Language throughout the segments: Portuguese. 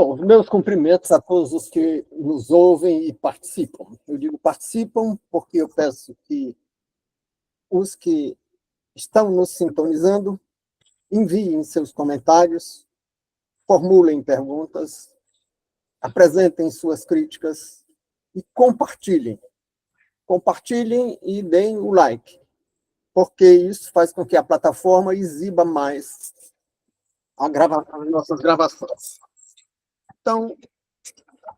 Bom, os meus cumprimentos a todos os que nos ouvem e participam. Eu digo participam porque eu peço que os que estão nos sintonizando enviem seus comentários, formulem perguntas, apresentem suas críticas e compartilhem. Compartilhem e deem o like, porque isso faz com que a plataforma exiba mais as nossas gravações. Então,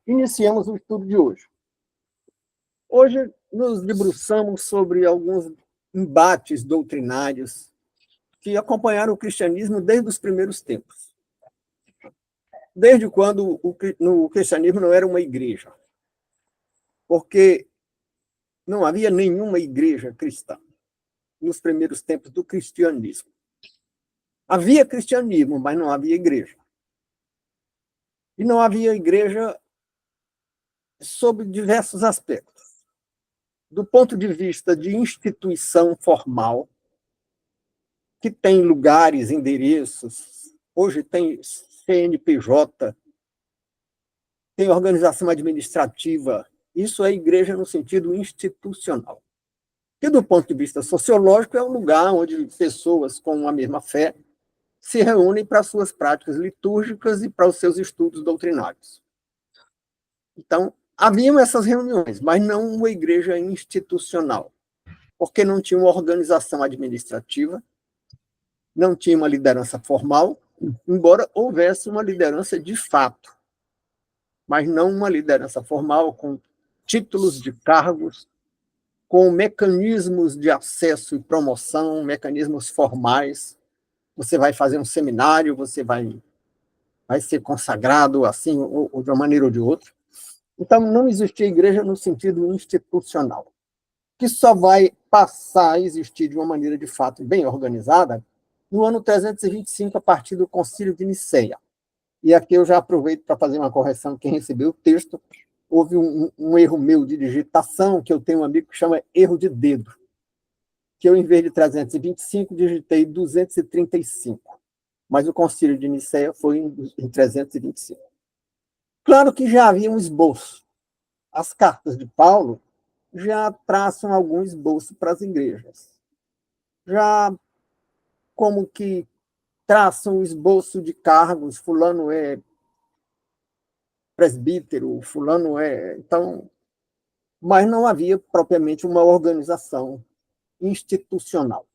iniciamos o estudo de hoje. Hoje nos debruçamos sobre alguns embates doutrinários que acompanharam o cristianismo desde os primeiros tempos. Desde quando o cristianismo não era uma igreja. Porque não havia nenhuma igreja cristã nos primeiros tempos do cristianismo. Havia cristianismo, mas não havia igreja. E não havia igreja sob diversos aspectos. Do ponto de vista de instituição formal, que tem lugares, endereços, hoje tem CNPJ, tem organização administrativa, isso é igreja no sentido institucional. E do ponto de vista sociológico, é um lugar onde pessoas com a mesma fé se reúnem para suas práticas litúrgicas e para os seus estudos doutrinários. Então, haviam essas reuniões, mas não uma igreja institucional, porque não tinha uma organização administrativa, não tinha uma liderança formal, embora houvesse uma liderança de fato, mas não uma liderança formal com títulos de cargos, com mecanismos de acesso e promoção, mecanismos formais. Você vai fazer um seminário, você vai ser consagrado assim, ou de uma maneira ou de outra. Então, não existia igreja no sentido institucional, que só vai passar a existir de uma maneira, de fato, bem organizada no ano 325, a partir do Concílio de Nicéia. E aqui eu já aproveito para fazer uma correção, quem recebeu o texto. Houve um erro meu de digitação, que eu tenho um amigo que chama erro de dedo, que eu, em vez de 325, digitei 235. Mas o Concílio de Nicéia foi em 325. Claro que já havia um esboço. As cartas de Paulo já traçam algum esboço para as igrejas. Já como que traçam um esboço de cargos, fulano é presbítero, fulano é... Então, mas não havia propriamente uma organização institucional.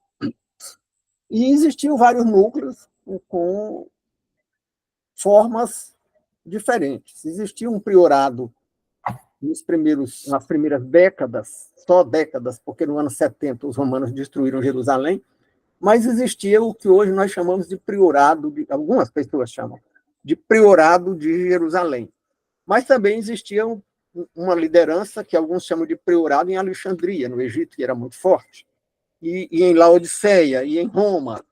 E existiam vários núcleos com formas diferentes. Existia um priorado nas primeiras décadas, só décadas, porque no ano 70 os romanos destruíram Jerusalém, mas existia o que hoje nós chamamos de priorado, algumas pessoas chamam, de priorado de Jerusalém. Mas também existia uma liderança que alguns chamam de priorado em Alexandria, no Egito, que era muito forte, e em Laodiceia, e em Roma.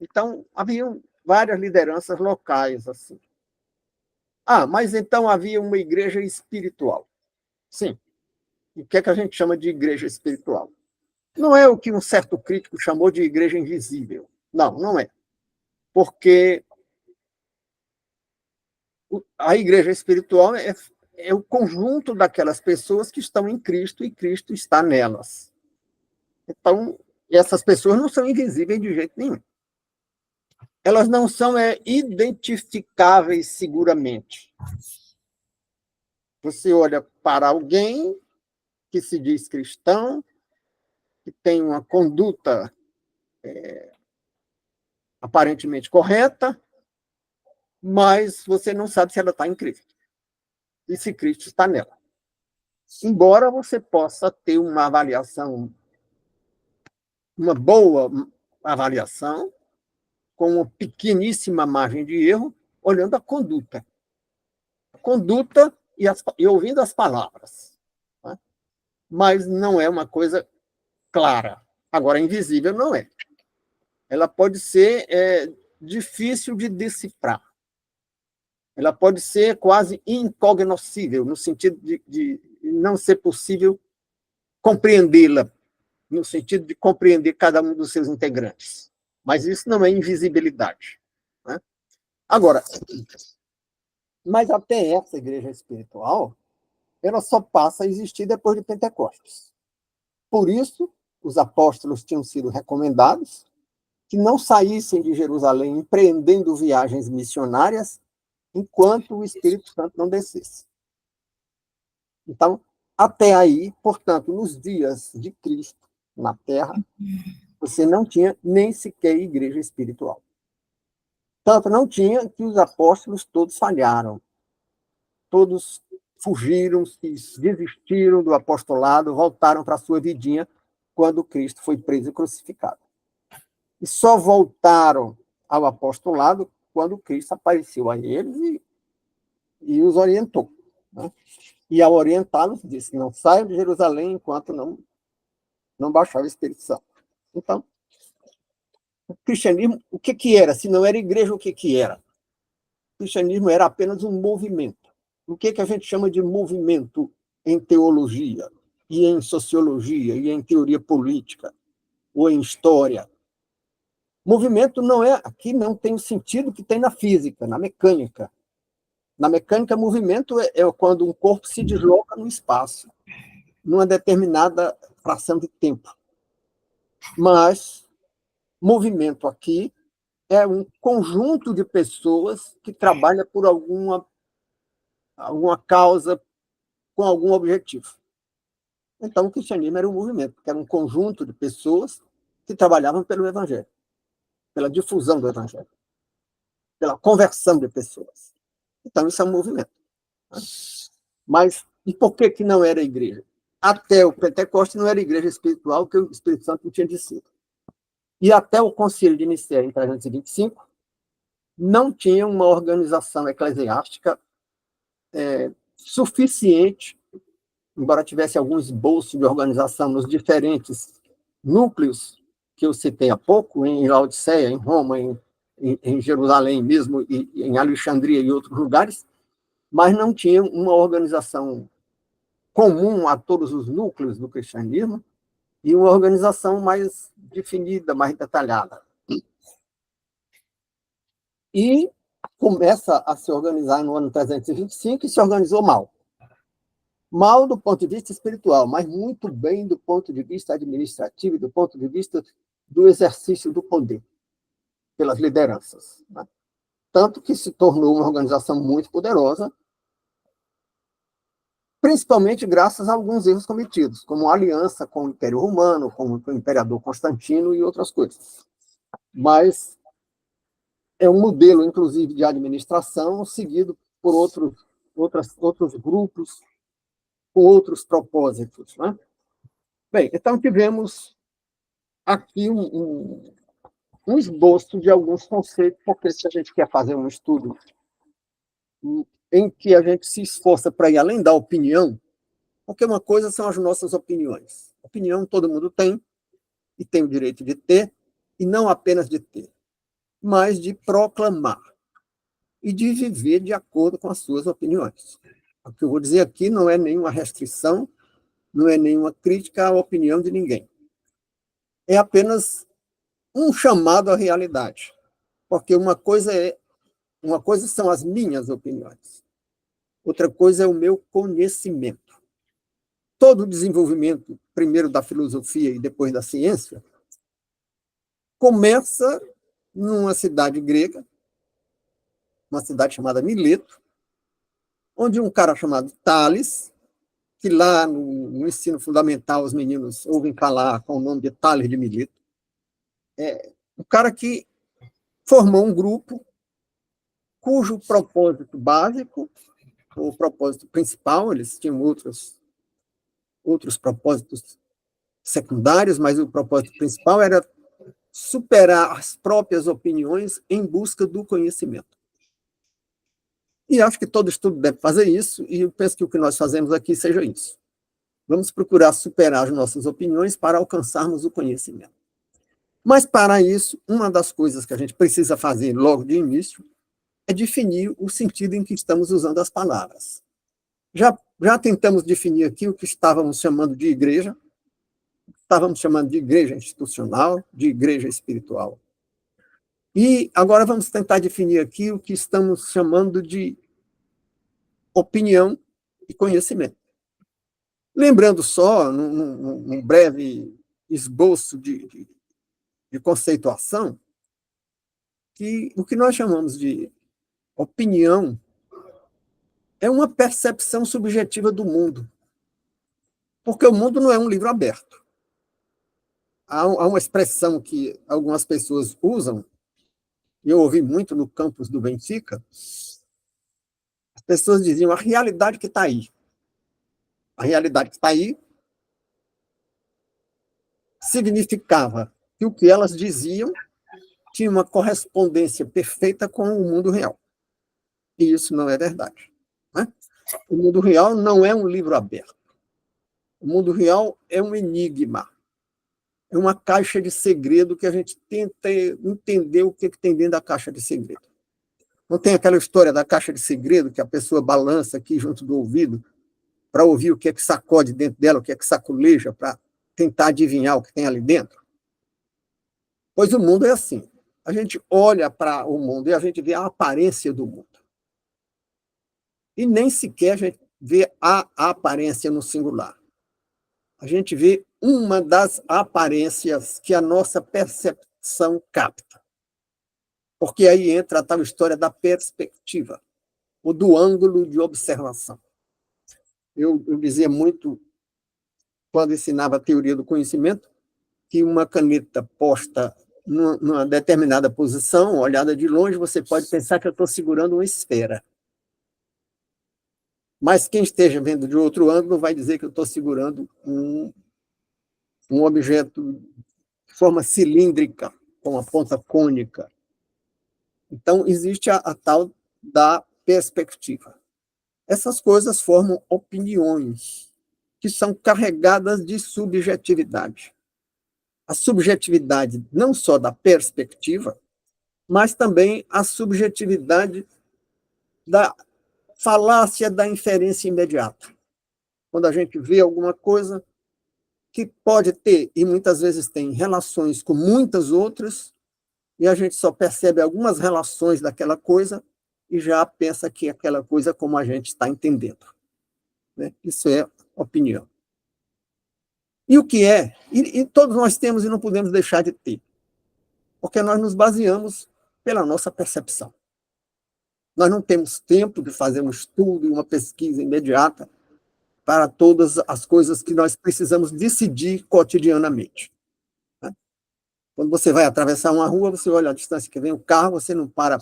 Então, haviam várias lideranças locais. Assim. Mas então havia uma igreja espiritual. Sim. E o que é que a gente chama de igreja espiritual? Não é o que um certo crítico chamou de igreja invisível. Não, não é. Porque a igreja espiritual é o conjunto daquelas pessoas que estão em Cristo e Cristo está nelas. Então, essas pessoas não são invisíveis de jeito nenhum. Elas não são identificáveis seguramente. Você olha para alguém que se diz cristão, que tem uma conduta aparentemente correta, mas você não sabe se ela está em Cristo e se Cristo está nela. Embora você possa ter uma avaliação, uma boa avaliação, com uma pequeníssima margem de erro, olhando a conduta. A conduta e ouvindo as palavras. Tá? Mas não é uma coisa clara. Agora, invisível não é. Ela pode ser difícil de decifrar. Ela pode ser quase incognoscível, no sentido de não ser possível compreendê-la, no sentido de compreender cada um dos seus integrantes. Mas isso não é invisibilidade. Né? Agora, Mas até essa igreja espiritual, ela só passa a existir depois de Pentecostes. Por isso, os apóstolos tinham sido recomendados que não saíssem de Jerusalém empreendendo viagens missionárias enquanto o Espírito Santo não descesse. Então, até aí, portanto, nos dias de Cristo na Terra, você não tinha nem sequer igreja espiritual. Tanto não tinha que os apóstolos todos falharam. Todos fugiram, desistiram do apostolado, voltaram para a sua vidinha quando Cristo foi preso e crucificado. E só voltaram ao apostolado quando Cristo apareceu a eles e os orientou. Né? E ao orientá-los, disse: não saiam de Jerusalém enquanto não baixar o Espírito Santo. Então, o cristianismo, o que era? Se não era igreja, o que era? O cristianismo era apenas um movimento. O que a gente chama de movimento em teologia, e em sociologia, e em teoria política, ou em história? Movimento não é, aqui não tem o sentido que tem na física, na mecânica. Na mecânica, movimento é quando um corpo se desloca no espaço, numa determinada fração de tempo. Mas movimento aqui é um conjunto de pessoas que trabalha por alguma causa, com algum objetivo. Então, o cristianismo era um movimento, que era um conjunto de pessoas que trabalhavam pelo evangelho, pela difusão do evangelho, pela conversão de pessoas. Então, isso é um movimento. Mas, e por que não era igreja? Até o Pentecostes não era igreja espiritual, que o Espírito Santo não tinha descido. E até o Concílio de Nicéia, em 325, não tinha uma organização eclesiástica suficiente, embora tivesse algum esboço de organização nos diferentes núcleos que eu citei há pouco, em Laodiceia, em Roma, em Jerusalém mesmo, e em Alexandria e outros lugares, mas não tinha uma organização comum a todos os núcleos do cristianismo e uma organização mais definida, mais detalhada. E começa a se organizar no ano 325 e se organizou mal. Mal do ponto de vista espiritual, mas muito bem do ponto de vista administrativo e do ponto de vista do exercício do poder pelas lideranças. Né? Tanto que se tornou uma organização muito poderosa, principalmente graças a alguns erros cometidos, como a aliança com o Império Romano, com o imperador Constantino e outras coisas. Mas é um modelo, inclusive, de administração seguido por outros grupos com outros propósitos. Né? Bem, então tivemos aqui um esboço de alguns conceitos, porque se a gente quer fazer um estudo em que a gente se esforça para ir além da opinião, porque uma coisa são as nossas opiniões. Opinião todo mundo tem, e tem o direito de ter, e não apenas de ter, mas de proclamar e de viver de acordo com as suas opiniões. O que eu vou dizer aqui não é nenhuma restrição, não é nenhuma crítica à opinião de ninguém. É apenas um chamado à realidade, porque uma coisa são as minhas opiniões, outra coisa é o meu conhecimento. Todo o desenvolvimento, primeiro da filosofia e depois da ciência, começa numa cidade grega, uma cidade chamada Mileto, onde um cara chamado Tales, que lá no ensino fundamental os meninos ouvem falar com o nome de Tales de Mileto, um cara que formou um grupo cujo propósito básico, o propósito principal, eles tinham outros propósitos secundários, mas o propósito principal era superar as próprias opiniões em busca do conhecimento. E acho que todo estudo deve fazer isso, e eu penso que o que nós fazemos aqui seja isso. Vamos procurar superar as nossas opiniões para alcançarmos o conhecimento. Mas, para isso, uma das coisas que a gente precisa fazer logo de início é definir o sentido em que estamos usando as palavras. Já tentamos definir aqui o que estávamos chamando de igreja, estávamos chamando de igreja institucional, de igreja espiritual. E agora vamos tentar definir aqui o que estamos chamando de opinião e conhecimento. Lembrando só, num breve esboço de conceituação, que o que nós chamamos de opinião é uma percepção subjetiva do mundo, porque o mundo não é um livro aberto. Há uma expressão que algumas pessoas usam, e eu ouvi muito no campus do Benfica, as pessoas diziam a realidade que está aí. A realidade que está aí significava que o que elas diziam tinha uma correspondência perfeita com o mundo real. E isso não é verdade. Né? O mundo real não é um livro aberto. O mundo real é um enigma. É uma caixa de segredo que a gente tenta entender o que tem dentro da caixa de segredo. Não tem aquela história da caixa de segredo que a pessoa balança aqui junto do ouvido para ouvir o que é que sacode dentro dela, o que é que saculeja, para tentar adivinhar o que tem ali dentro? Pois o mundo é assim. A gente olha para o mundo e a gente vê a aparência do mundo. E nem sequer a gente vê a aparência no singular. A gente vê uma das aparências que a nossa percepção capta. Porque aí entra a tal história da perspectiva, ou do ângulo de observação. Eu dizia muito, quando ensinava a teoria do conhecimento, que uma caneta posta numa determinada posição, olhada de longe, você pode pensar que eu estou segurando uma esfera. Mas quem esteja vendo de outro ângulo vai dizer que eu estou segurando um objeto de forma cilíndrica, com a ponta cônica. Então, existe a tal da perspectiva. Essas coisas formam opiniões que são carregadas de subjetividade. A subjetividade não só da perspectiva, mas também a subjetividade da falácia da inferência imediata. Quando a gente vê alguma coisa que pode ter, e muitas vezes tem, relações com muitas outras, e a gente só percebe algumas relações daquela coisa e já pensa que aquela coisa é como a gente está entendendo. Né? Isso é opinião. E o que é? E todos nós temos e não podemos deixar de ter, porque nós nos baseamos pela nossa percepção. Nós não temos tempo de fazer um estudo e uma pesquisa imediata para todas as coisas que nós precisamos decidir cotidianamente. Né? Quando você vai atravessar uma rua, você olha a distância que vem o carro, você não para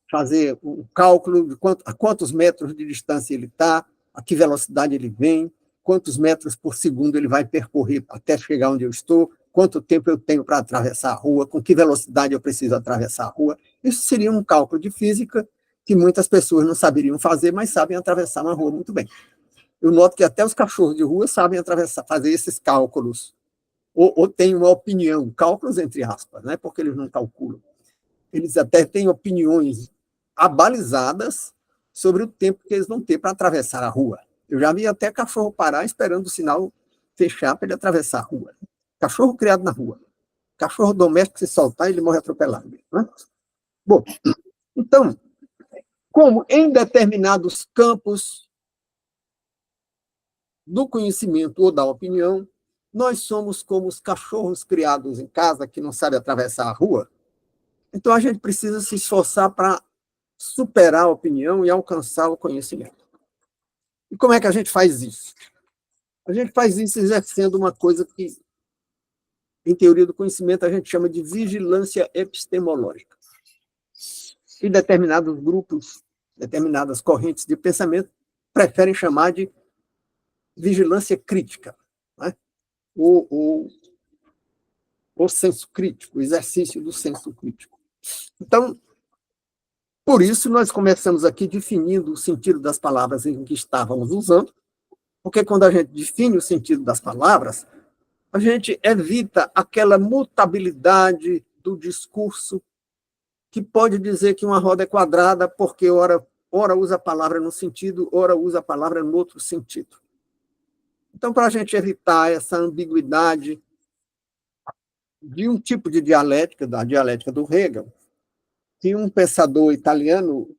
fazer o cálculo de a quantos metros de distância ele está, a que velocidade ele vem, quantos metros por segundo ele vai percorrer até chegar onde eu estou, quanto tempo eu tenho para atravessar a rua, com que velocidade eu preciso atravessar a rua. Isso seria um cálculo de física que muitas pessoas não saberiam fazer, mas sabem atravessar uma rua muito bem. Eu noto que até os cachorros de rua sabem fazer esses cálculos, ou têm uma opinião, cálculos entre aspas, né, porque eles não calculam. Eles até têm opiniões abalizadas sobre o tempo que eles vão ter para atravessar a rua. Eu já vi até cachorro parar esperando o sinal fechar para ele atravessar a rua. Cachorro criado na rua. Cachorro doméstico, se soltar, ele morre atropelado. Né? Bom, então, como em determinados campos do conhecimento ou da opinião, nós somos como os cachorros criados em casa que não sabem atravessar a rua, então a gente precisa se esforçar para superar a opinião e alcançar o conhecimento. E como é que a gente faz isso? A gente faz isso exercendo uma coisa que, em teoria do conhecimento, a gente chama de vigilância epistemológica. E determinados grupos, determinadas correntes de pensamento preferem chamar de vigilância crítica, né? ou senso crítico, o exercício do senso crítico. Então, por isso, nós começamos aqui definindo o sentido das palavras em que estávamos usando, porque quando a gente define o sentido das palavras, a gente evita aquela mutabilidade do discurso que pode dizer que uma roda é quadrada porque ora usa a palavra num sentido, ora usa a palavra no outro sentido. Então, para a gente evitar essa ambiguidade de um tipo de dialética, da dialética do Hegel, que um pensador italiano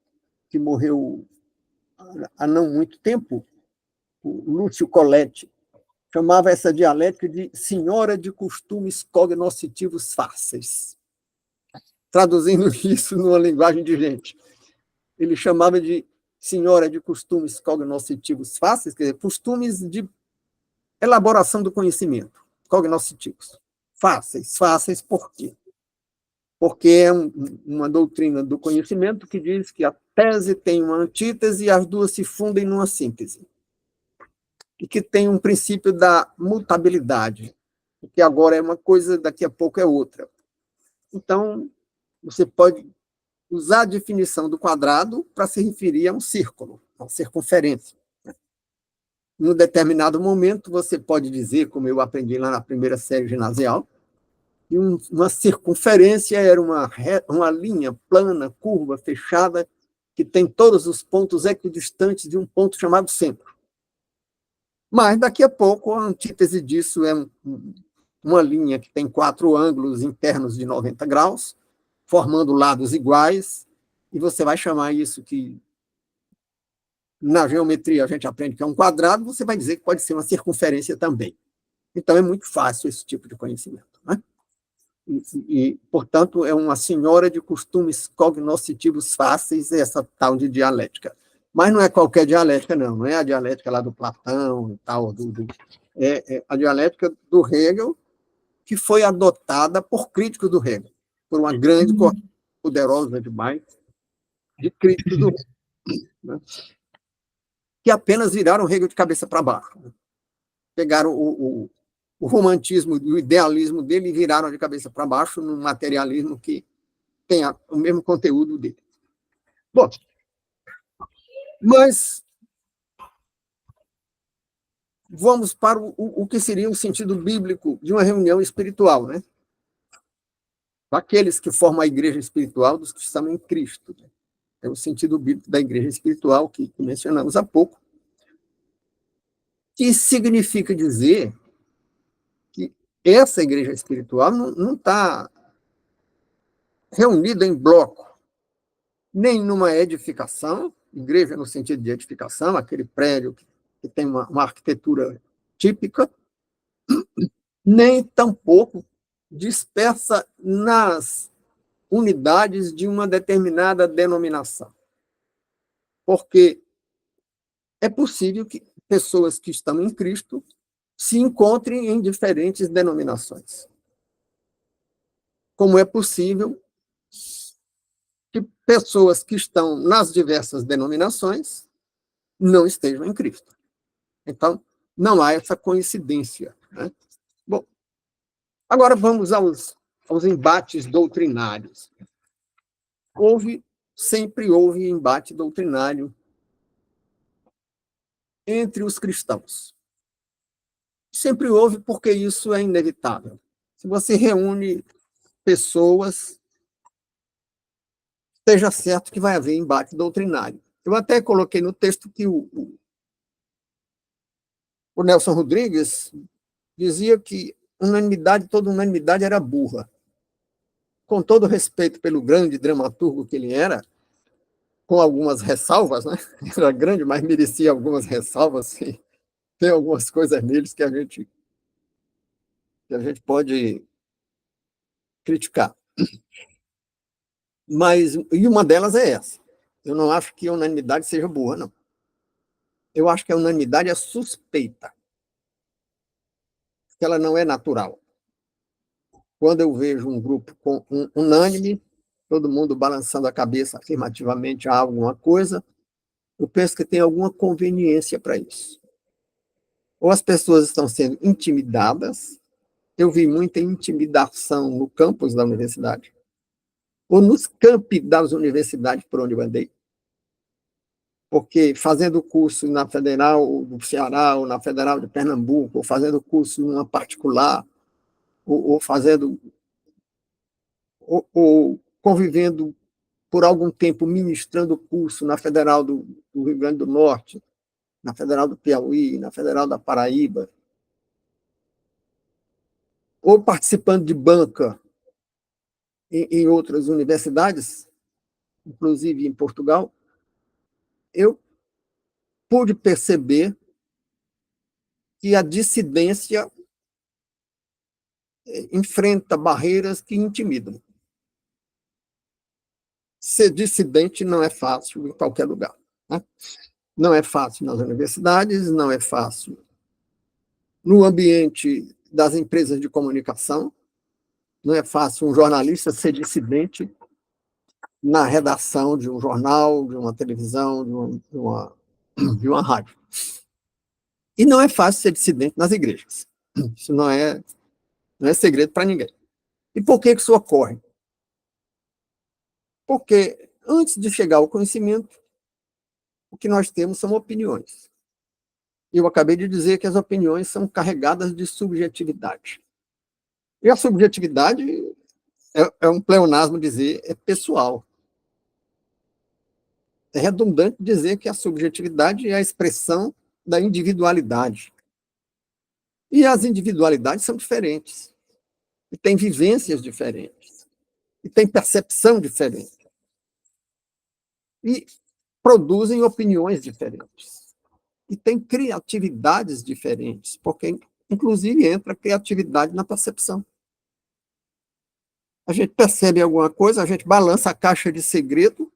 que morreu há não muito tempo, o Lúcio Coletti chamava essa dialética de senhora de costumes cognoscitivos fáceis. Traduzindo isso numa linguagem de gente, ele chamava de senhora de costumes cognoscitivos fáceis, quer dizer, costumes de elaboração do conhecimento, cognoscitivos. Fáceis. Fáceis por quê? Porque é uma doutrina do conhecimento que diz que a tese tem uma antítese e as duas se fundem numa síntese. E que tem um princípio da mutabilidade, que agora é uma coisa, daqui a pouco é outra. Então, você pode usar a definição do quadrado para se referir a um círculo, a uma circunferência. Em um determinado momento, você pode dizer, como eu aprendi lá na primeira série ginasial, que uma circunferência era uma linha plana, curva, fechada, que tem todos os pontos equidistantes de um ponto chamado centro. Mas, daqui a pouco, a antítese disso é uma linha que tem 4 ângulos internos de 90 graus, formando lados iguais, e você vai chamar isso que, na geometria, a gente aprende que é um quadrado, você vai dizer que pode ser uma circunferência também. Então, é muito fácil esse tipo de conhecimento, né? Portanto, é uma senhora de costumes cognoscitivos fáceis, essa tal de dialética. Mas não é qualquer dialética, não é a dialética lá do Platão e tal, é a dialética do Hegel, que foi adotada por críticos do Hegel, por uma grande, poderosa demais, de críticos do Hegel, né? Que apenas viraram o Hegel de cabeça para baixo. Né? Pegaram o romantismo, o idealismo dele e viraram de cabeça para baixo num materialismo que tem o mesmo conteúdo dele. Bom, mas vamos para o que seria o sentido bíblico de uma reunião espiritual, né? Aqueles que formam a igreja espiritual dos que estão em Cristo. Né? É o sentido bíblico da igreja espiritual que mencionamos há pouco, que significa dizer que essa igreja espiritual não está reunida em bloco, nem numa edificação, igreja no sentido de edificação, aquele prédio que tem uma arquitetura típica, nem tampouco dispersa nas unidades de uma determinada denominação. Porque é possível que pessoas que estão em Cristo se encontrem em diferentes denominações. Como é possível que pessoas que estão nas diversas denominações não estejam em Cristo. Então, não há essa coincidência. Né? Bom, agora vamos aos embates doutrinários. Sempre houve embate doutrinário entre os cristãos. Sempre houve, porque isso é inevitável. Se você reúne pessoas, esteja certo que vai haver embate doutrinário. Eu até coloquei no texto que o Nelson Rodrigues dizia que toda unanimidade era burra. Com todo respeito pelo grande dramaturgo que ele era, com algumas ressalvas, né? Era grande, mas merecia algumas ressalvas, e tem algumas coisas neles que a gente pode criticar. E uma delas é essa. Eu não acho que a unanimidade seja burra, não. Eu acho que a unanimidade é suspeita, que ela não é natural. Quando eu vejo um grupo unânime, todo mundo balançando a cabeça afirmativamente a alguma coisa, eu penso que tem alguma conveniência para isso. Ou as pessoas estão sendo intimidadas, eu vi muita intimidação no campus da universidade, ou nos campi das universidades por onde eu andei. Porque fazendo curso na Federal do Ceará, ou na Federal de Pernambuco, ou fazendo curso numa particular, ou fazendo, ou convivendo por algum tempo ministrando curso na Federal do Rio Grande do Norte, na Federal do Piauí, na Federal da Paraíba, ou participando de banca em outras universidades, inclusive em Portugal, eu pude perceber que a dissidência enfrenta barreiras que intimidam. Ser dissidente não é fácil em qualquer lugar, né? Não é fácil nas universidades, não é fácil no ambiente das empresas de comunicação, não é fácil um jornalista ser dissidente na redação de um jornal, de uma televisão, de uma rádio. E não é fácil ser dissidente nas igrejas. Isso não é segredo para ninguém. E por que isso ocorre? Porque antes de chegar ao conhecimento, o que nós temos são opiniões. Eu acabei de dizer que as opiniões são carregadas de subjetividade. E a subjetividade é um pleonasmo dizer, é pessoal. É redundante dizer que a subjetividade é a expressão da individualidade. E as individualidades são diferentes. E têm vivências diferentes. E têm percepção diferente. E produzem opiniões diferentes. E têm criatividades diferentes, porque, inclusive, entra a criatividade na percepção. A gente percebe alguma coisa, a gente balança a caixa de segredo,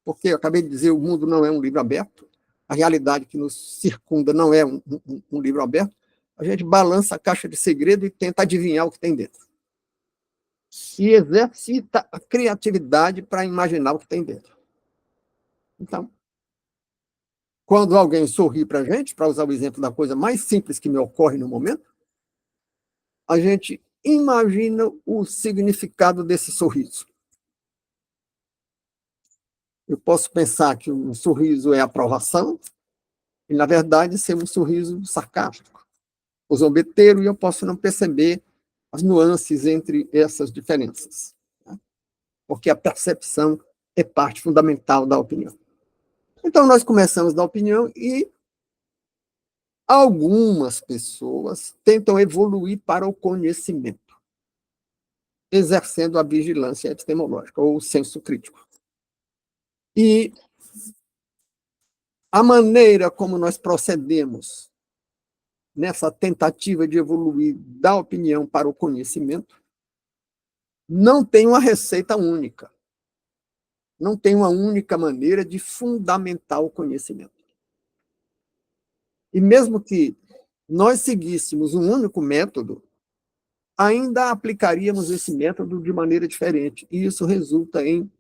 porque eu acabei de dizer, o mundo não é um livro aberto, a realidade que nos circunda não é um livro aberto, a gente balança a caixa de segredo e tenta adivinhar o que tem dentro. E exercita a criatividade para imaginar o que tem dentro. Então, quando alguém sorri para a gente, para usar o exemplo da coisa mais simples que me ocorre no momento, a gente imagina o significado desse sorriso. Eu posso pensar que um sorriso é aprovação, e, na verdade, ser um sorriso sarcástico, ou zombeteiro, e eu posso não perceber as nuances entre essas diferenças, né? Porque a percepção é parte fundamental da opinião. Então, nós começamos da opinião e algumas pessoas tentam evoluir para o conhecimento, exercendo a vigilância epistemológica, ou o senso crítico. E a maneira como nós procedemos nessa tentativa de evoluir da opinião para o conhecimento não tem uma receita única. Não tem uma única maneira de fundamentar o conhecimento. E mesmo que nós seguíssemos um único método, ainda aplicaríamos esse método de maneira diferente. E isso resulta em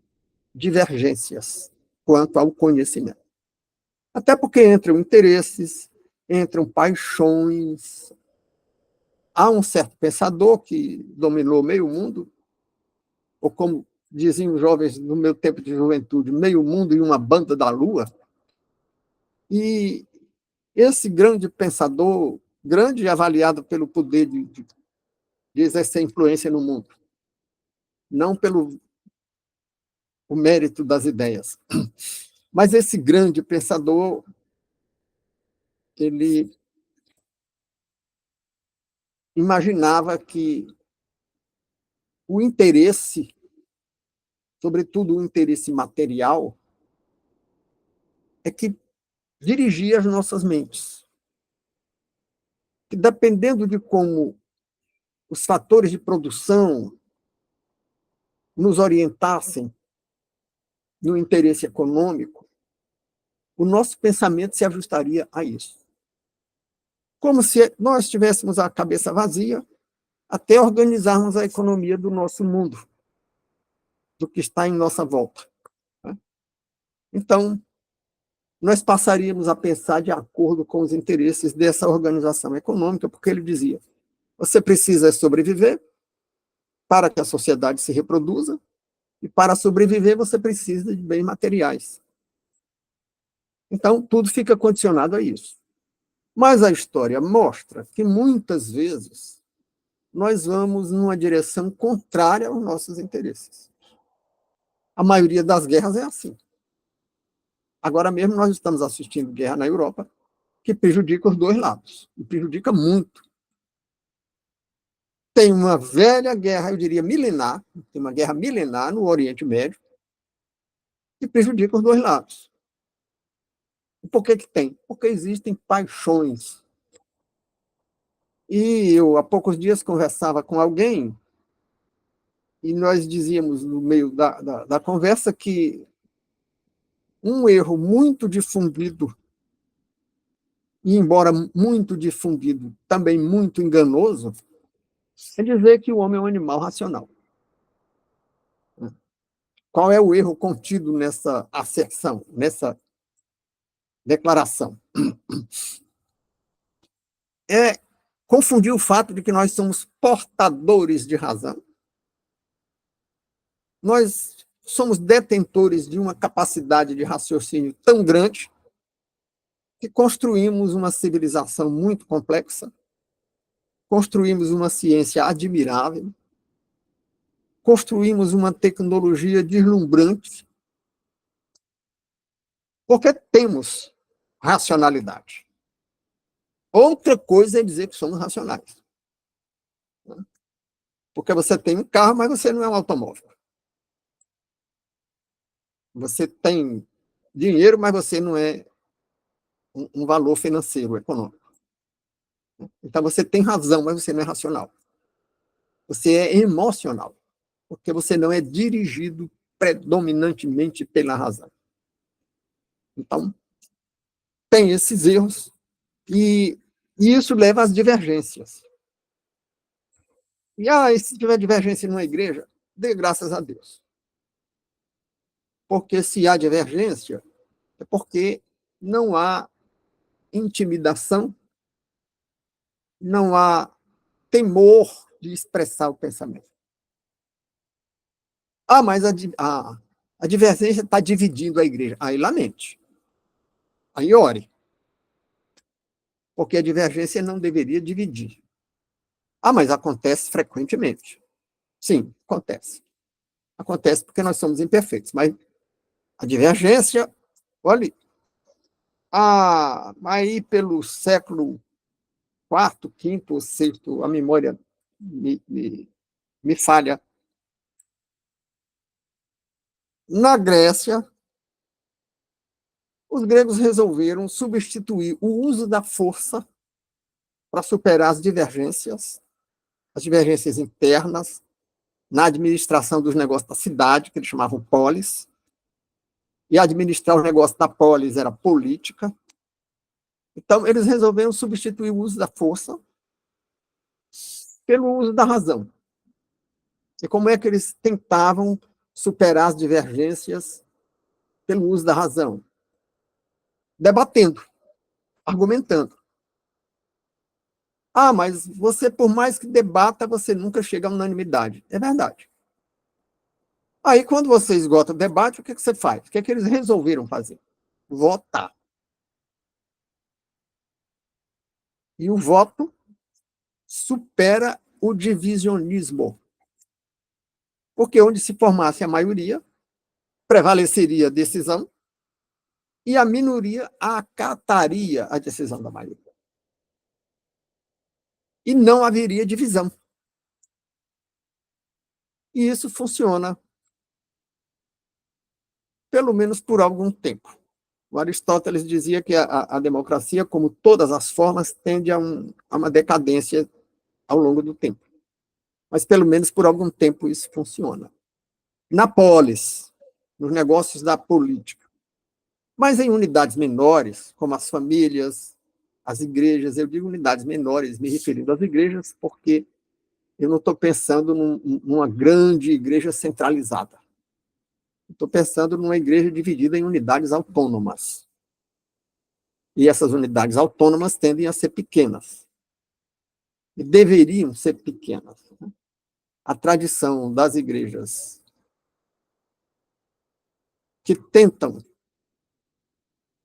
divergências quanto ao conhecimento. Até porque entram interesses, entram paixões. Há um certo pensador que dominou meio mundo, ou como diziam os jovens no meu tempo de juventude, meio mundo e uma banda da lua. E esse grande pensador, grande avaliado pelo poder de exercer influência no mundo, não pelo o mérito das ideias. Mas esse grande pensador, ele imaginava que o interesse, sobretudo o interesse material, é que dirigia as nossas mentes. Que dependendo de como os fatores de produção nos orientassem no interesse econômico, o nosso pensamento se ajustaria a isso. Como se nós tivéssemos a cabeça vazia até organizarmos a economia do nosso mundo, do que está em nossa volta. Então, nós passaríamos a pensar de acordo com os interesses dessa organização econômica, porque ele dizia, você precisa sobreviver para que a sociedade se reproduza, e para sobreviver você precisa de bens materiais. Então, tudo fica condicionado a isso. Mas a história mostra que, muitas vezes, nós vamos numa direção contrária aos nossos interesses. A maioria das guerras é assim. Agora mesmo nós estamos assistindo guerra na Europa, que prejudica os dois lados, e prejudica muito. Tem uma velha guerra, eu diria milenar, tem uma guerra milenar no Oriente Médio, que prejudica os dois lados. E por que que tem? Porque existem paixões. E eu, há poucos dias, conversava com alguém e nós dizíamos, no meio da conversa, que um erro muito difundido, e embora muito difundido, também muito enganoso, é dizer que o homem é um animal racional. Qual é o erro contido nessa asserção, nessa declaração? É confundir o fato de que nós somos portadores de razão. Nós somos detentores de uma capacidade de raciocínio tão grande que construímos uma civilização muito complexa, construímos uma ciência admirável, construímos uma tecnologia deslumbrante, porque temos racionalidade. Outra coisa é dizer que somos racionais. Porque você tem um carro, mas você não é um automóvel. Você tem dinheiro, mas você não é um valor financeiro, econômico. Então você tem razão, mas você não é racional. Você é emocional, porque você não é dirigido predominantemente pela razão. Então, tem esses erros e isso leva às divergências. E se tiver divergência numa igreja, dê graças a Deus. Porque se há divergência, é porque não há intimidação, não há temor de expressar o pensamento. Mas a divergência está dividindo a igreja. Aí lamente. Aí ore. Porque a divergência não deveria dividir. Mas acontece frequentemente. Sim, acontece. Acontece porque nós somos imperfeitos. Mas a divergência, olha, aí pelo século quarto, quinto ou sexto, a memória me falha. Na Grécia, os gregos resolveram substituir o uso da força para superar as divergências internas, na administração dos negócios da cidade, que eles chamavam polis, e administrar os negócios da polis era política. Então, eles resolveram substituir o uso da força pelo uso da razão. E como é que eles tentavam superar as divergências pelo uso da razão? Debatendo, argumentando. Mas você, por mais que debata, você nunca chega à unanimidade. É verdade. Aí, quando você esgota o debate, o que você faz? O que é que eles resolveram fazer? Votar. E o voto supera o divisionismo. Porque onde se formasse a maioria, prevaleceria a decisão e a minoria acataria a decisão da maioria. E não haveria divisão. E isso funciona, pelo menos por algum tempo. O Aristóteles dizia que a democracia, como todas as formas, tende a uma decadência ao longo do tempo. Mas, pelo menos por algum tempo, isso funciona. Na polis, nos negócios da política. Mas em unidades menores, como as famílias, as igrejas, eu digo unidades menores, me referindo às igrejas, porque eu não estou pensando numa grande igreja centralizada. Estou pensando numa igreja dividida em unidades autônomas. E essas unidades autônomas tendem a ser pequenas. E deveriam ser pequenas. A tradição das igrejas que tentam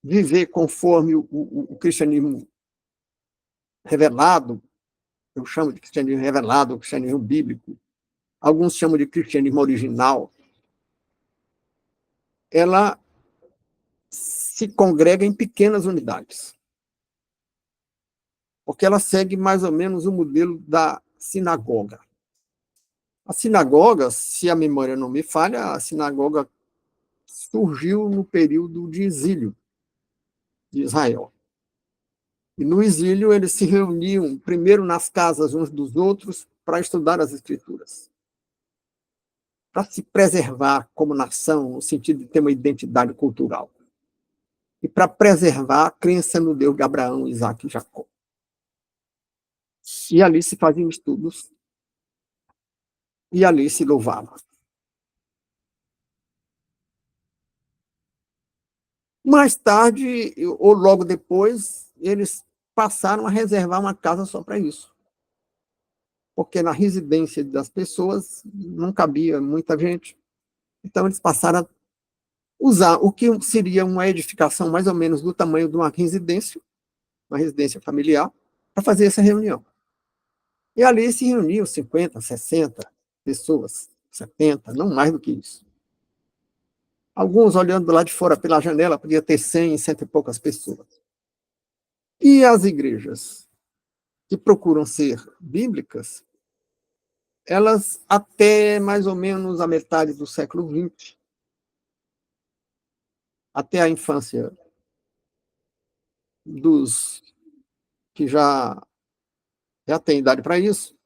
viver conforme o cristianismo revelado, eu chamo de cristianismo revelado, o cristianismo bíblico, alguns chamam de cristianismo original, ela se congrega em pequenas unidades. Porque ela segue mais ou menos o modelo da sinagoga. A sinagoga, se a memória não me falha, a sinagoga surgiu no período de exílio. de Israel. E no exílio eles se reuniam primeiro nas casas uns dos outros para estudar as Escrituras, para se preservar como nação, no sentido de ter uma identidade cultural, e para preservar a crença no Deus de Abraão, Isaac e Jacó. E ali se faziam estudos, e ali se louvava. Mais tarde, ou logo depois, eles passaram a reservar uma casa só para isso. Porque na residência das pessoas não cabia muita gente. Então, eles passaram a usar o que seria uma edificação mais ou menos do tamanho de uma residência familiar, para fazer essa reunião. E ali se reuniam 50, 60 pessoas, 70, não mais do que isso. Alguns olhando lá de fora pela janela, podia ter 100, cento e poucas pessoas. E as igrejas que procuram ser bíblicas, elas até mais ou menos a metade do século XX, até a infância dos que já têm idade para isso,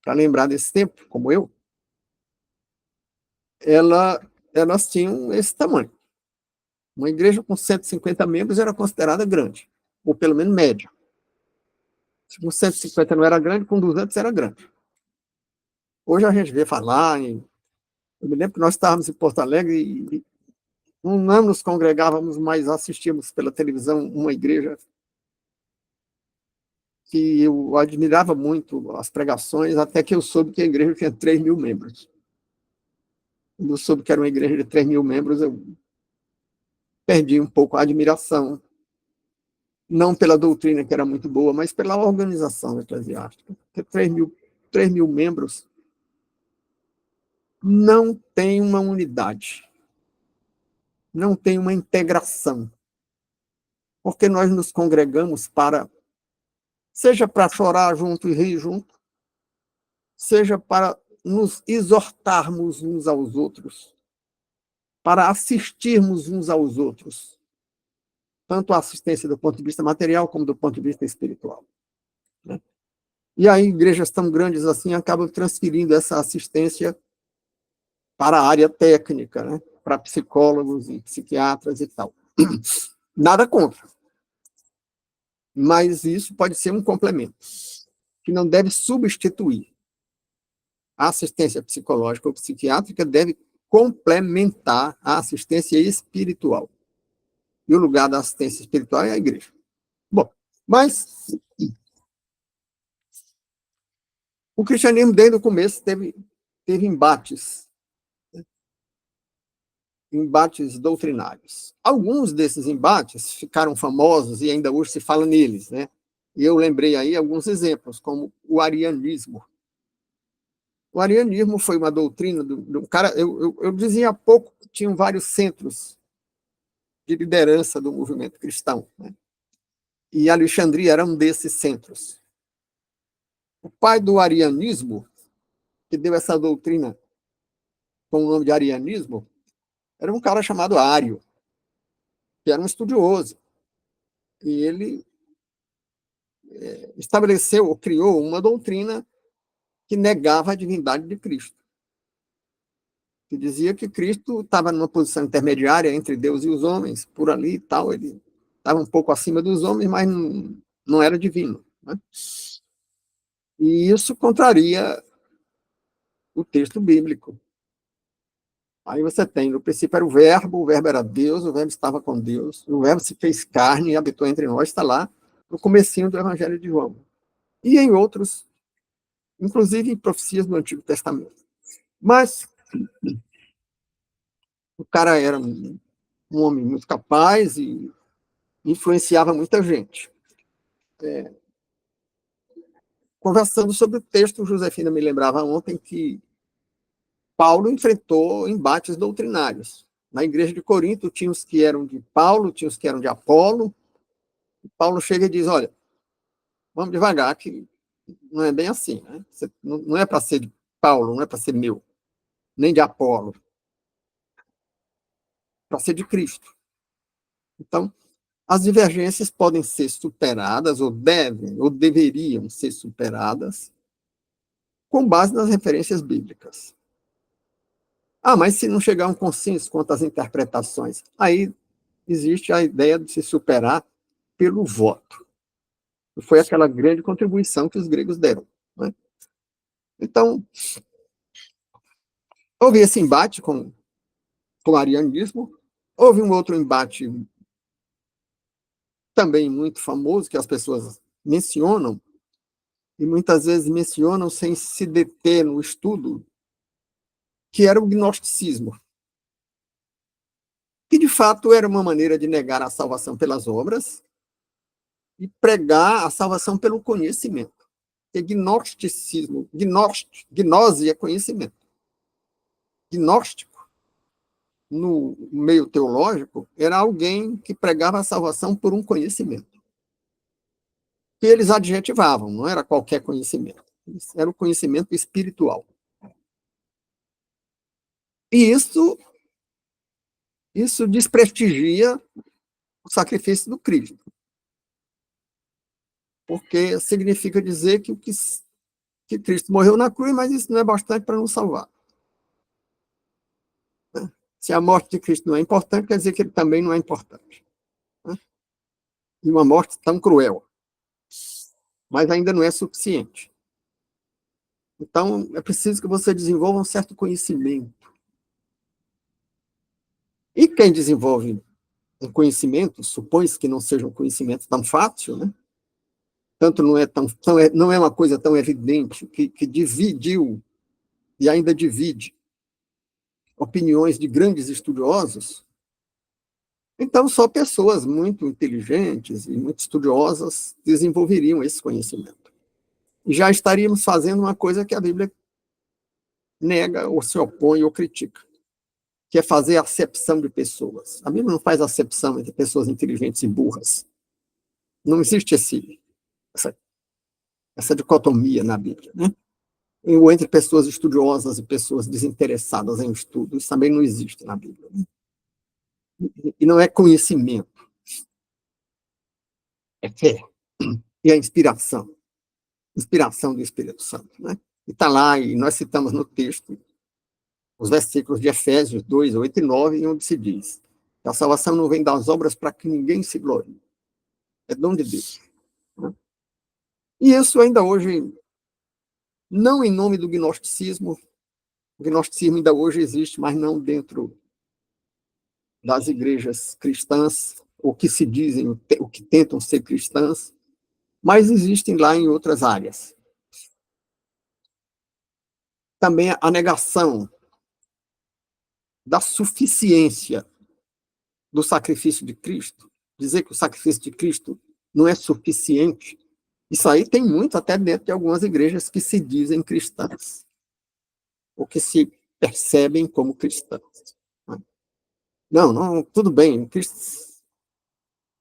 para lembrar desse tempo, como eu, elas tinham esse tamanho. Uma igreja com 150 membros era considerada grande, ou pelo menos média. Se com 150 não era grande, com 200 era grande. Hoje a gente vê falar em... Eu me lembro que nós estávamos em Porto Alegre e não nos congregávamos, mas assistíamos pela televisão uma igreja que eu admirava muito as pregações, até que eu soube que a igreja tinha 3 mil membros. Quando eu soube que era uma igreja de 3 mil membros, eu perdi um pouco a admiração, não pela doutrina, que era muito boa, mas pela organização eclesiástica. Porque 3 mil membros não tem uma unidade, não tem uma integração, porque nós nos congregamos seja para chorar junto e rir junto, seja para nos exortarmos uns aos outros, para assistirmos uns aos outros, tanto a assistência do ponto de vista material como do ponto de vista espiritual. Né? E aí, igrejas tão grandes assim acabam transferindo essa assistência para a área técnica, né? Para psicólogos e psiquiatras e tal. Nada contra, mas isso pode ser um complemento, que não deve substituir. A assistência psicológica ou psiquiátrica deve complementar a assistência espiritual. E o lugar da assistência espiritual é a igreja. Bom, mas o cristianismo, desde o começo, teve embates doutrinários. Alguns desses embates ficaram famosos e ainda hoje se fala neles, né? E eu lembrei aí alguns exemplos, como o arianismo. O arianismo foi uma doutrina do cara. Eu dizia há pouco que tinham vários centros de liderança do movimento cristão, né? E Alexandria era um desses centros. O pai do arianismo, que deu essa doutrina com o nome de arianismo, era um cara chamado Ário, que era um estudioso. E ele estabeleceu ou criou uma doutrina que negava a divindade de Cristo, que dizia que Cristo estava numa posição intermediária entre Deus e os homens, por ali e tal, ele estava um pouco acima dos homens, mas não era divino. Né? E isso contraria o texto bíblico. Aí você tem, no princípio era o verbo era Deus, o verbo estava com Deus, o verbo se fez carne e habitou entre nós, está lá no comecinho do Evangelho de João. E em outros, inclusive em profecias do Antigo Testamento. Mas o cara era um homem muito capaz e influenciava muita gente. Conversando sobre o texto, Josefina me lembrava ontem que Paulo enfrentou embates doutrinários. Na igreja de Corinto, tinha os que eram de Paulo, tinha os que eram de Apolo. E Paulo chega e diz, olha, vamos devagar, que não é bem assim. Né? Não é para ser de Paulo, não é para ser meu, nem de Apolo, para ser de Cristo. Então, as divergências podem ser superadas, ou devem, ou deveriam ser superadas, com base nas referências bíblicas. Mas se não chegar a um consenso quanto às interpretações, aí existe a ideia de se superar pelo voto. Foi aquela grande contribuição que os gregos deram, né? Então, houve esse embate com o arianismo, houve um outro embate também muito famoso, que as pessoas mencionam, e muitas vezes mencionam sem se deter no estudo, que era o gnosticismo, que de fato era uma maneira de negar a salvação pelas obras e pregar a salvação pelo conhecimento. Porque gnosticismo, gnose é conhecimento. Gnóstico, no meio teológico, era alguém que pregava a salvação por um conhecimento. Que eles adjetivavam, não era qualquer conhecimento. Era o conhecimento espiritual. E isso desprestigia o sacrifício do Cristo. Porque significa dizer que Cristo morreu na cruz, mas isso não é bastante para nos salvar. Se a morte de Cristo não é importante, quer dizer que ele também não é importante. E uma morte tão cruel. Mas ainda não é suficiente. Então, é preciso que você desenvolva um certo conhecimento. E quem desenvolve um conhecimento, supõe-se que não seja um conhecimento tão fácil, né? Tanto não é uma coisa tão evidente, que dividiu e ainda divide opiniões de grandes estudiosos. Então, só pessoas muito inteligentes e muito estudiosas desenvolveriam esse conhecimento. E já estaríamos fazendo uma coisa que a Bíblia nega, ou se opõe, ou critica, que é fazer acepção de pessoas. A Bíblia não faz acepção entre pessoas inteligentes e burras. Não existe essa dicotomia na Bíblia, né? Ou entre pessoas estudiosas e pessoas desinteressadas em estudo. Isso também não existe na Bíblia, né? E não é conhecimento, é fé. E a inspiração do Espírito Santo, né? E está lá, e nós citamos no texto os versículos de Efésios 2, 8 e 9, onde se diz que a salvação não vem das obras para que ninguém se glorie. É dom de Deus, né? E isso ainda hoje, não em nome do gnosticismo, o gnosticismo ainda hoje existe, mas não dentro das igrejas cristãs, ou que se dizem, o que tentam ser cristãs, mas existem lá em outras áreas. Também a negação da suficiência do sacrifício de Cristo, dizer que o sacrifício de Cristo não é suficiente, isso aí tem muito até dentro de algumas igrejas que se dizem cristãs, ou que se percebem como cristãs. Não, tudo bem, Cristo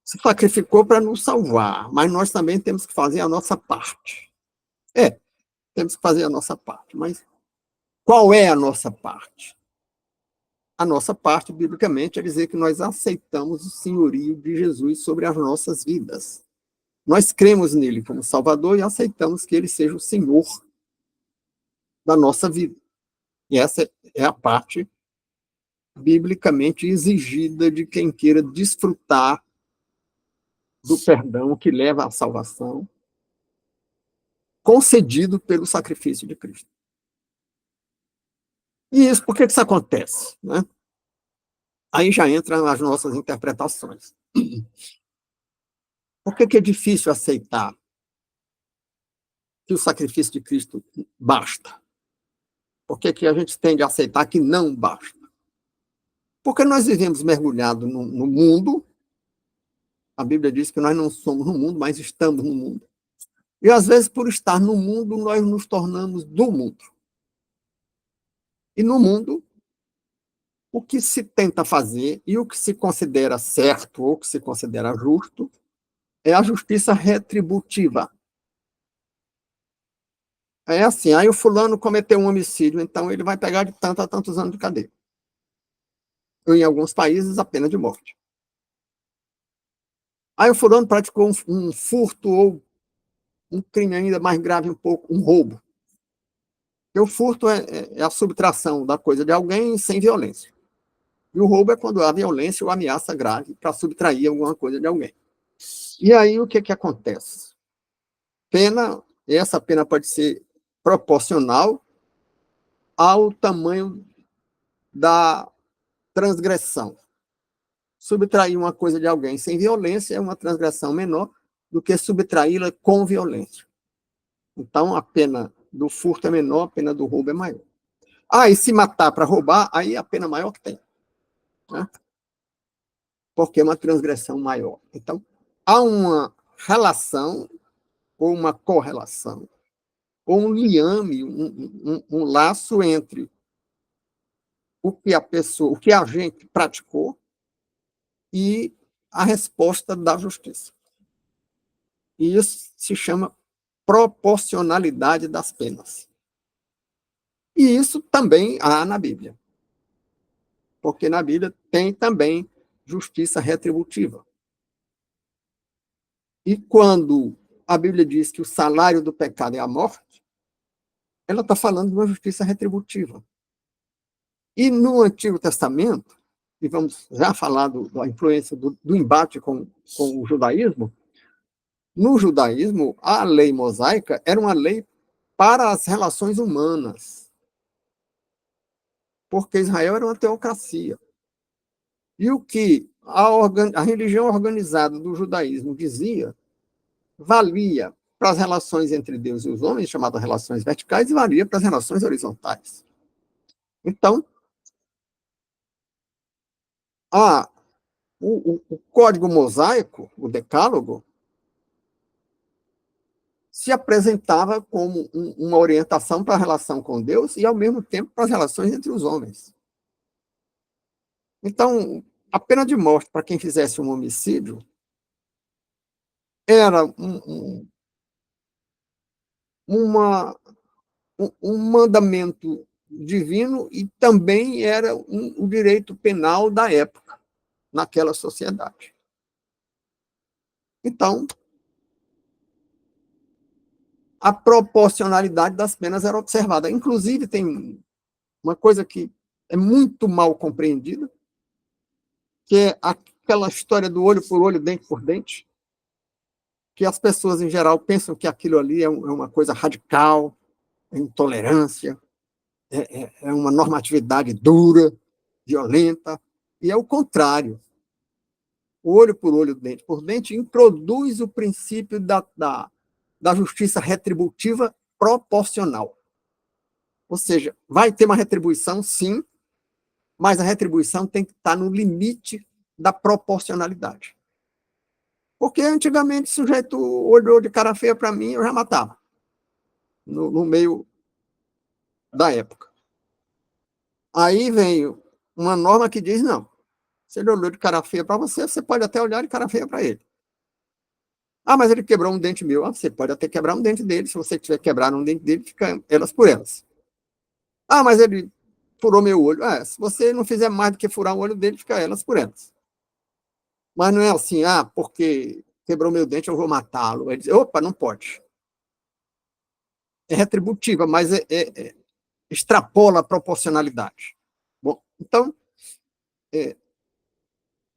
se sacrificou para nos salvar, mas nós também temos que fazer a nossa parte. Temos que fazer a nossa parte, mas qual é a nossa parte? A nossa parte, biblicamente, é dizer que nós aceitamos o senhorio de Jesus sobre as nossas vidas. Nós cremos nele como Salvador e aceitamos que ele seja o Senhor da nossa vida. E essa é a parte biblicamente exigida de quem queira desfrutar do perdão que leva à salvação, concedido pelo sacrifício de Cristo. E isso, por que isso acontece, né? Aí já entram as nossas interpretações. Por que é difícil aceitar que o sacrifício de Cristo basta? Por que a gente tende a aceitar que não basta? Porque nós vivemos mergulhados no mundo. A Bíblia diz que nós não somos no mundo, mas estamos no mundo. E, às vezes, por estar no mundo, nós nos tornamos do mundo. E no mundo, o que se tenta fazer e o que se considera certo ou o que se considera justo é a justiça retributiva. É assim, aí o fulano cometeu um homicídio, então ele vai pegar de tanto a tantos anos de cadeia. Ou, em alguns países, a pena de morte. Aí o fulano praticou um furto ou um crime ainda mais grave um pouco, um roubo. Porque o furto é a subtração da coisa de alguém sem violência. E o roubo é quando há violência ou ameaça grave para subtrair alguma coisa de alguém. E aí o que acontece? Essa pena pode ser proporcional ao tamanho da transgressão. Subtrair uma coisa de alguém sem violência é uma transgressão menor do que subtraí-la com violência. Então, a pena do furto é menor, a pena do roubo é maior. Ah, e se matar para roubar, aí a pena maior que tem. Né? Porque é uma transgressão maior. Então, há uma relação, ou uma correlação, ou um liame, um laço entre o que a pessoa, o que a gente praticou e a resposta da justiça. E isso se chama proporcionalidade das penas. E isso também há na Bíblia. Porque na Bíblia tem também justiça retributiva. E quando a Bíblia diz que o salário do pecado é a morte, ela está falando de uma justiça retributiva. E no Antigo Testamento, e vamos já falar da influência do embate com o judaísmo, no judaísmo, a lei mosaica era uma lei para as relações humanas, porque Israel era uma teocracia. E o que a religião organizada do judaísmo dizia, valia para as relações entre Deus e os homens, chamadas relações verticais, e valia para as relações horizontais. Então, o código mosaico, o decálogo, se apresentava como uma orientação para a relação com Deus e, ao mesmo tempo, para as relações entre os homens. Então, a pena de morte para quem fizesse um homicídio era um mandamento divino e também era um direito penal da época, naquela sociedade. Então, a proporcionalidade das penas era observada. Inclusive, tem uma coisa que é muito mal compreendida, que é aquela história do olho por olho, dente por dente, que as pessoas, em geral, pensam que aquilo ali é uma coisa radical, é intolerância, é uma normatividade dura, violenta, e é o contrário. O olho por olho, dente por dente, introduz o princípio da justiça retributiva proporcional. Ou seja, vai ter uma retribuição, sim, mas a retribuição tem que estar no limite da proporcionalidade. Porque antigamente o sujeito olhou de cara feia para mim, eu já matava. No meio da época. Aí vem uma norma que diz, não, se ele olhou de cara feia para você, você pode até olhar de cara feia para ele. Ah, mas ele quebrou um dente meu. Ah, você pode até quebrar um dente dele. Se você tiver quebrado um dente dele, fica elas por elas. Ah, mas ele furou meu olho. Ah, se você não fizer mais do que furar o olho dele, fica elas por elas. Mas não é assim, porque quebrou meu dente, eu vou matá-lo. Ele diz, opa, não pode. É retributiva, mas extrapola a proporcionalidade. Bom, então,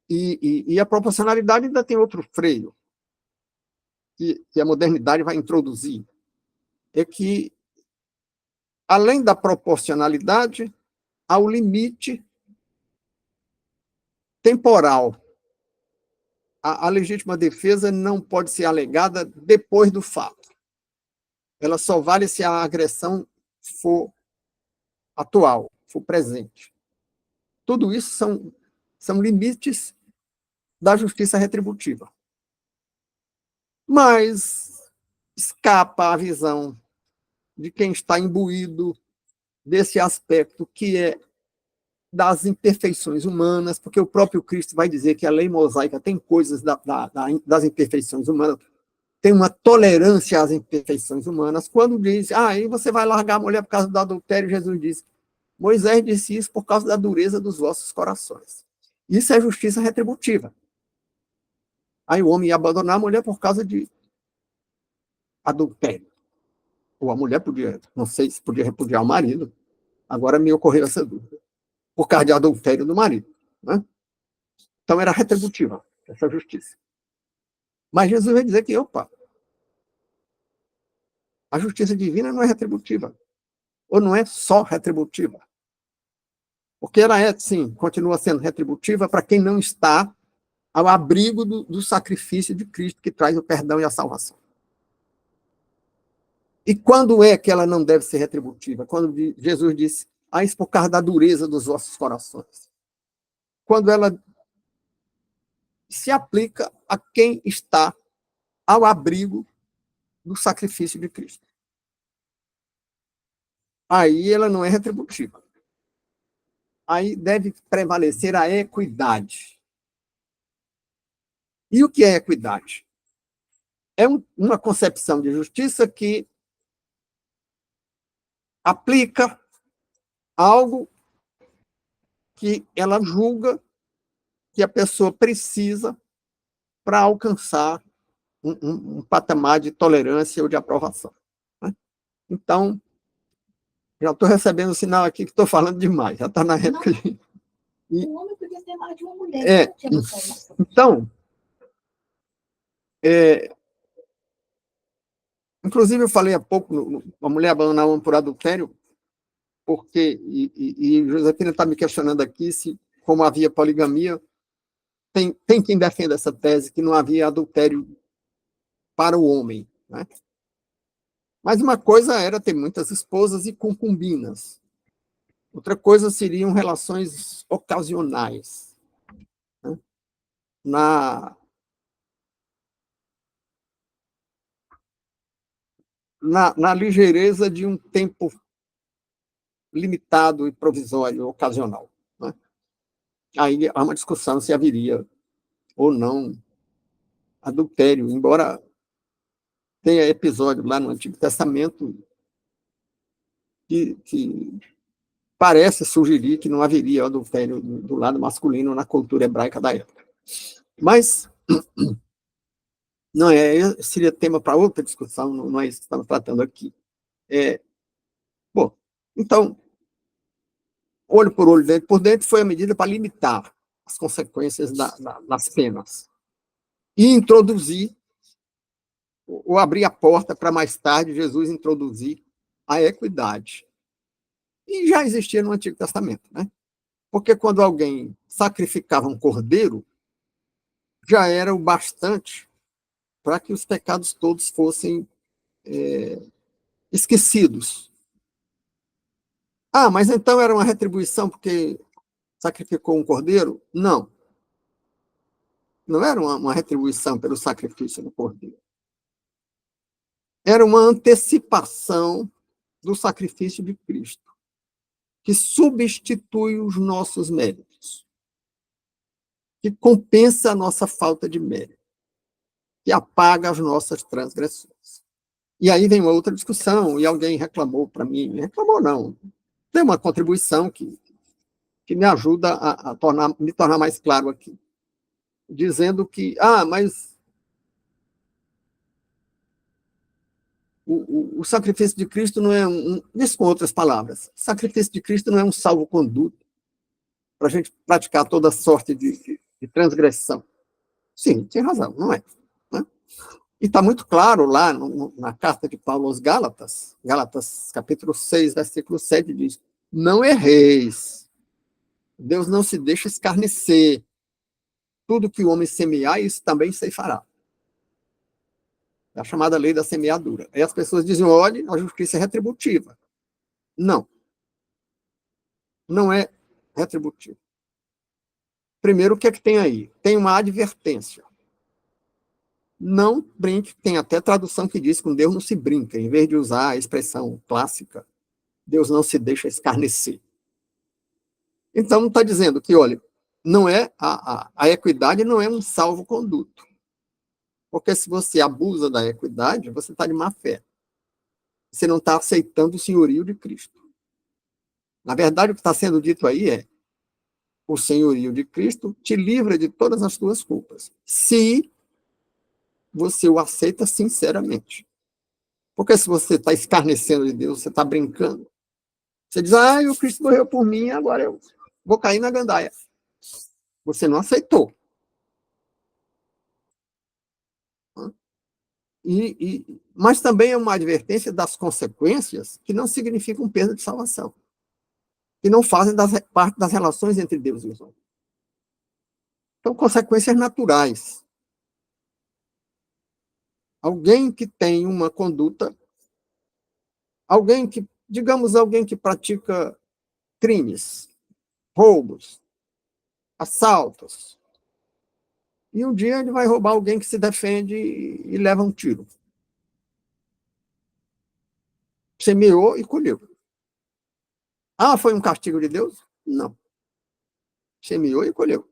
e a proporcionalidade ainda tem outro freio que a modernidade vai introduzir, é que, além da proporcionalidade, há o limite temporal. A legítima defesa não pode ser alegada depois do fato. Ela só vale se a agressão for atual, for presente. Tudo isso são limites da justiça retributiva. Mas escapa a visão de quem está imbuído desse aspecto que é das imperfeições humanas, porque o próprio Cristo vai dizer que a lei mosaica tem coisas das imperfeições humanas, tem uma tolerância às imperfeições humanas. Quando diz, aí você vai largar a mulher por causa do adultério, Jesus diz, Moisés disse isso por causa da dureza dos vossos corações. Isso é justiça retributiva. Aí o homem ia abandonar a mulher por causa de adultério. Ou a mulher podia, não sei se podia repudiar o marido, agora me ocorreu essa dúvida, por causa de adultério do marido. Né? Então era retributiva essa justiça. Mas Jesus vai dizer que, opa, a justiça divina não é retributiva, ou não é só retributiva. Porque ela é, sim, continua sendo retributiva para quem não está ao abrigo do sacrifício de Cristo que traz o perdão e a salvação. E quando é que ela não deve ser retributiva? Quando Jesus disse, isso por causa da dureza dos vossos corações. Quando ela se aplica a quem está ao abrigo do sacrifício de Cristo. Aí ela não é retributiva. Aí deve prevalecer a equidade. E o que é equidade? É uma concepção de justiça que aplica algo que ela julga que a pessoa precisa para alcançar um patamar de tolerância ou de aprovação. Né? Então, já estou recebendo um sinal aqui que estou falando demais, já está na época de... O homem podia ter mais de uma mulher. Então, inclusive eu falei há pouco, a mulher abandonar o homem por adultério, porque, e Josefina está me questionando aqui se, como havia poligamia, tem quem defenda essa tese que não havia adultério para o homem. Né? Mas uma coisa era ter muitas esposas e concubinas. Outra coisa seriam relações ocasionais. Né? Na ligeireza de um tempo limitado e provisório, ocasional. Né? Aí há uma discussão se haveria ou não adultério, embora tenha episódio lá no Antigo Testamento que parece sugerir que não haveria adultério do lado masculino na cultura hebraica da época. Mas não seria tema para outra discussão, não é isso que estamos tratando aqui. Bom, então, olho por olho, dente por dente, foi a medida para limitar as consequências das penas e introduzir, ou abrir a porta para mais tarde Jesus introduzir a equidade. E já existia no Antigo Testamento, né? Porque quando alguém sacrificava um cordeiro, já era o bastante para que os pecados todos fossem esquecidos. Mas então era uma retribuição porque sacrificou um cordeiro? Não. Não era uma retribuição pelo sacrifício do cordeiro. Era uma antecipação do sacrifício de Cristo, que substitui os nossos méritos, que compensa a nossa falta de mérito, que apaga as nossas transgressões. E aí vem uma outra discussão, e alguém reclamou para mim, reclamou não, tem uma contribuição que me ajuda me tornar mais claro aqui, dizendo que, mas o sacrifício de Cristo não é diz com outras palavras, o sacrifício de Cristo não é um salvo-conduto para a gente praticar toda sorte de transgressão. Sim, tem razão, não é. Né? E está muito claro lá na carta de Paulo aos Gálatas, Gálatas capítulo 6, versículo 7, diz, não erreis, Deus não se deixa escarnecer, tudo que o homem semear, isso também se fará. É a chamada lei da semeadura. Aí as pessoas dizem, olha, a justiça é retributiva. Não. Não é retributiva. Primeiro, o que é que tem aí? Tem uma advertência. Não brinque, tem até tradução que diz que com Deus não se brinca, em vez de usar a expressão clássica, Deus não se deixa escarnecer. Então, está dizendo que, olha, não é a equidade não é um salvo-conduto. Porque se você abusa da equidade, você está de má fé. Você não está aceitando o senhorio de Cristo. Na verdade, o que está sendo dito aí é o senhorio de Cristo te livra de todas as tuas culpas. Se você o aceita sinceramente. Porque se você está escarnecendo de Deus, você está brincando, você diz, o Cristo morreu por mim, agora eu vou cair na gandaia. Você não aceitou. Mas também é uma advertência das consequências que não significam perda de salvação, que não fazem parte das relações entre Deus e os homens. São consequências naturais. Alguém que tem uma conduta, digamos, alguém que pratica crimes, roubos, assaltos, e um dia ele vai roubar alguém que se defende e leva um tiro. Semeou e colheu. Foi um castigo de Deus? Não. Semeou e colheu.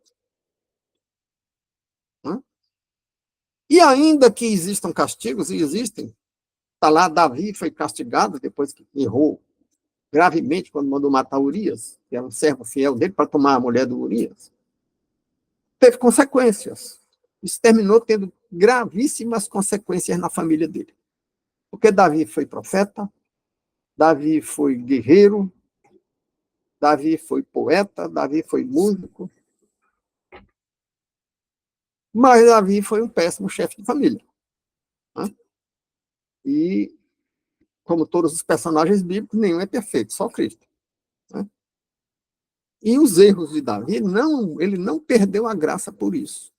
E ainda que existam castigos, e existem, está lá, Davi foi castigado depois que errou gravemente quando mandou matar Urias, que era um servo fiel dele, para tomar a mulher do Urias. Teve consequências. Isso terminou tendo gravíssimas consequências na família dele. Porque Davi foi profeta, Davi foi guerreiro, Davi foi poeta, Davi foi músico, mas Davi foi um péssimo chefe de família. E, como todos os personagens bíblicos, nenhum é perfeito, só Cristo. E os erros de Davi, ele não perdeu a graça por isso.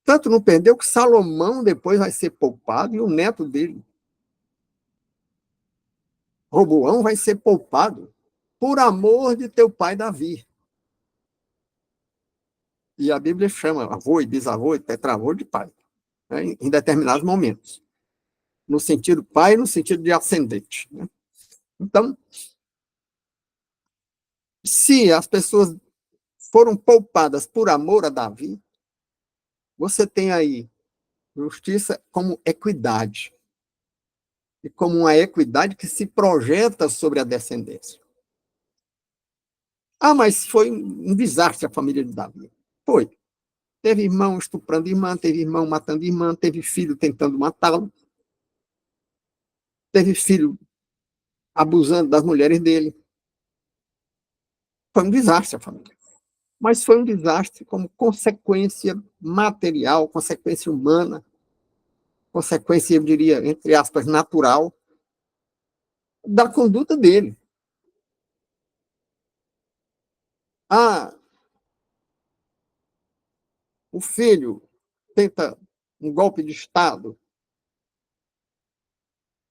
Tanto não perdeu que Salomão depois vai ser poupado e o neto dele, Roboão, vai ser poupado por amor de teu pai Davi. E a Bíblia chama avô e bisavô e tetravô de pai, em determinados momentos. No sentido pai, no sentido de ascendente. Então, se as pessoas foram poupadas por amor a Davi, você tem aí justiça como equidade. E como uma equidade que se projeta sobre a descendência. Mas foi um desastre a família de Davi. Foi. Teve irmão estuprando irmã, teve irmão matando irmã, teve filho tentando matá-lo, teve filho abusando das mulheres dele. Foi um desastre a família. Mas foi um desastre como consequência material, consequência humana, consequência, eu diria, entre aspas, natural, da conduta dele. O filho tenta um golpe de Estado,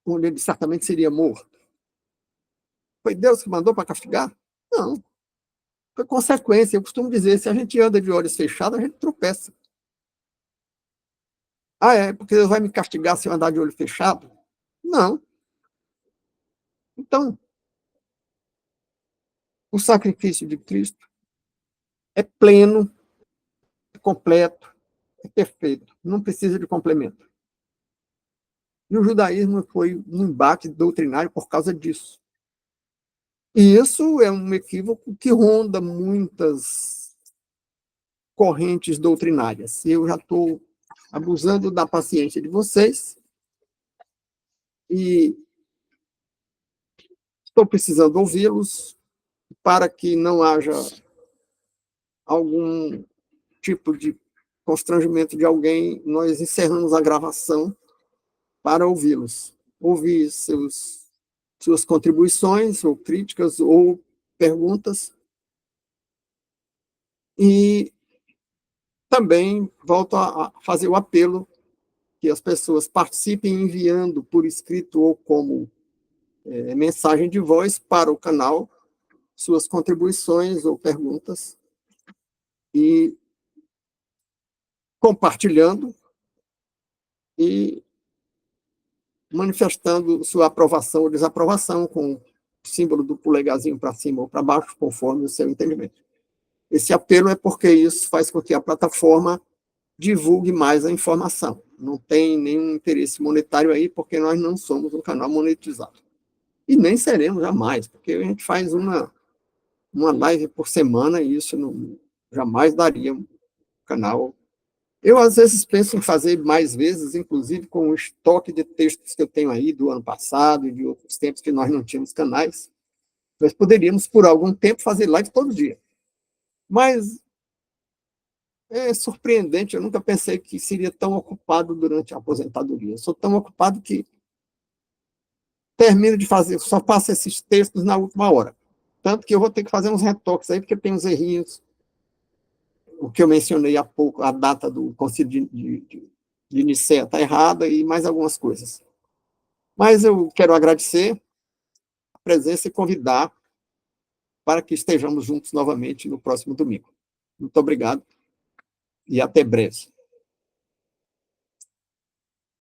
onde ele certamente seria morto. Foi Deus que mandou para castigar? Não. Foi consequência. Eu costumo dizer, se a gente anda de olhos fechados, a gente tropeça. Porque Deus vai me castigar se eu andar de olho fechado? Não. Então, o sacrifício de Cristo é pleno, é completo, é perfeito. Não precisa de complemento. E o judaísmo foi um embate doutrinário por causa disso. E isso é um equívoco que ronda muitas correntes doutrinárias. Eu já estou abusando da paciência de vocês e estou precisando ouvi-los para que não haja algum tipo de constrangimento de alguém. Nós encerramos a gravação para ouvi-los. Ouvir suas contribuições, ou críticas, ou perguntas. E também volto a fazer o apelo que as pessoas participem enviando por escrito ou como mensagem de voz para o canal suas contribuições ou perguntas e compartilhando e manifestando sua aprovação ou desaprovação com o símbolo do polegarzinho para cima ou para baixo, conforme o seu entendimento. Esse apelo é porque isso faz com que a plataforma divulgue mais a informação. Não tem nenhum interesse monetário aí, porque nós não somos um canal monetizado. E nem seremos jamais, porque a gente faz uma live por semana e isso jamais daria um canal Eu, às vezes, penso em fazer mais vezes, inclusive com o estoque de textos que eu tenho aí do ano passado e de outros tempos que nós não tínhamos canais. Nós poderíamos, por algum tempo, fazer live todo dia. Mas é surpreendente, eu nunca pensei que seria tão ocupado durante a aposentadoria. Eu sou tão ocupado que termino de fazer, só faço esses textos na última hora. Tanto que eu vou ter que fazer uns retoques aí, porque tem uns errinhos. O que eu mencionei há pouco, a data do concílio de Nicéia está errada e mais algumas coisas. Mas eu quero agradecer a presença e convidar para que estejamos juntos novamente no próximo domingo. Muito obrigado e até breve.